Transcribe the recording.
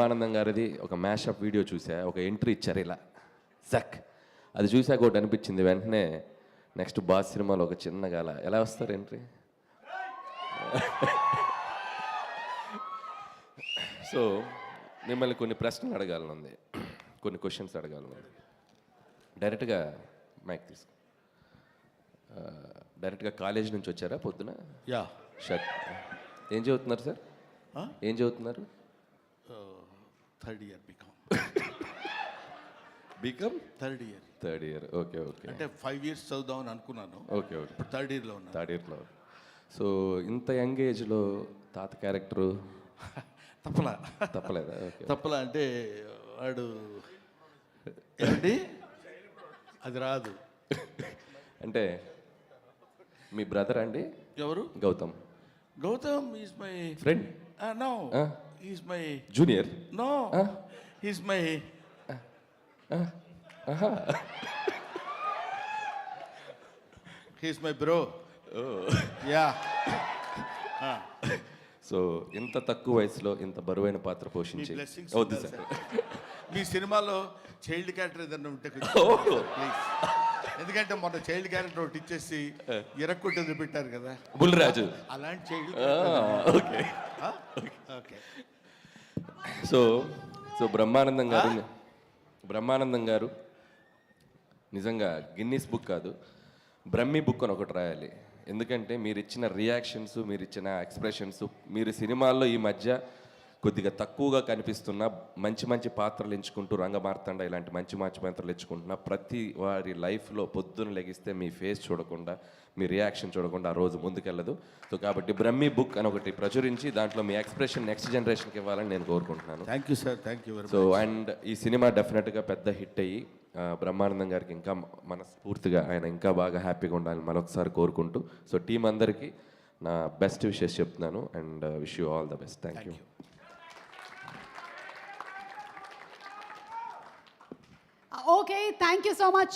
బ్రహ్మానందం గారిది ఒక mashup video చూసా, ఒక ఎంట్రీ ఇచ్చారు ఇలా జక్, అది చూసాక ఒకటి అనిపించింది వెంటనే నెక్స్ట్ బాస్ సినిమాలో ఒక చిన్నగా అలా ఎలా వస్తారు ఎంట్రీ. సో మిమ్మల్ని కొన్ని ప్రశ్నలు అడగాలని ఉంది, కొన్ని క్వశ్చన్స్ అడగాలని ఉంది. డైరెక్ట్గా మైక్ తీసుకో. డైరెక్ట్గా కాలేజ్ నుంచి వచ్చారా పొద్దున? యా. షర్ట్ ఏం చదువుతున్నారు సార్? ఏం చదువుతున్నారు? Third year BCom. BCom third year. Third year, okay okay. అంటే 5 years చదువుదామని అనుకున్నాను. Okay okay. ఇప్పుడు థర్డ్ ఇయర్లో ఉన్నాను. థర్డ్ ఇయర్లో. సో ఇంత యంగ్ ఏజ్లో తాత క్యారెక్టరు తప్పలా తప్పలేదా? ఓకే. తప్పలా అంటే వాడు ఏంటి అది రాదు. అంటే మీ బ్రదర్ అండి? ఎవరు? Gautam. Gautam is my friend. No is my junior. No is my he's my bro. Yeah. So ఇంత తక్కువ వయసులో ఇంత బరువైన పాత్ర పోషించి వద్దు సార్. మీ సినిమాలో చైల్డ్ క్యారెక్టర్ ఏదన్నా ఉంటే ప్లీజ్. ఎందుకంటే మొన్న చైల్డ్ క్యారెక్టర్ ఒకటి ఇచ్చేసి ఎరక్కొట్టి వదిలిపెట్టారు కదా బుల్లిరాజు, అలాంటి child. Okay okay. So so Brahmanandam గారు నిజంగా గిన్నీస్ బుక్ కాదు, బ్రహ్మీ బుక్ అని ఒకటి రాయాలి. ఎందుకంటే మీరు ఇచ్చిన రియాక్షన్స్, మీరు ఇచ్చిన ఎక్స్ప్రెషన్స్, మీరు సినిమాల్లో ఈ మధ్య కొద్దిగా తక్కువగా కనిపిస్తున్న మంచి మంచి పాత్రలు ఎంచుకుంటూ, రంగమార్తాండ ఇలాంటి మంచి మంచి పాత్రలు ఎంచుకుంటున్న ప్రతి వారి లైఫ్లో పొద్దున్న లెగిస్తే మీ ఫేస్ చూడకుండా, మీ రియాక్షన్ చూడకుండా ఆ రోజు ముందుకెళ్ళదు. సో కాబట్టి బ్రహ్మీ బుక్ అని ఒకటి ప్రచురించి దాంట్లో మీ ఎక్స్ప్రెషన్ నెక్స్ట్ జనరేషన్కి ఇవ్వాలని నేను కోరుకుంటున్నాను. Thank you sir, thank you very much. So and ఈ సినిమా డెఫినెట్గా పెద్ద హిట్ అయ్యి బ్రహ్మానందం గారికి ఇంకా మనస్ఫూర్తిగా ఆయన ఇంకా బాగా హ్యాపీగా ఉండాలని మరొకసారి కోరుకుంటూ, సో టీం అందరికీ నా బెస్ట్ విషెస్ చెప్తున్నాను and wish you all the best. Thank you. Okay, thank you so much.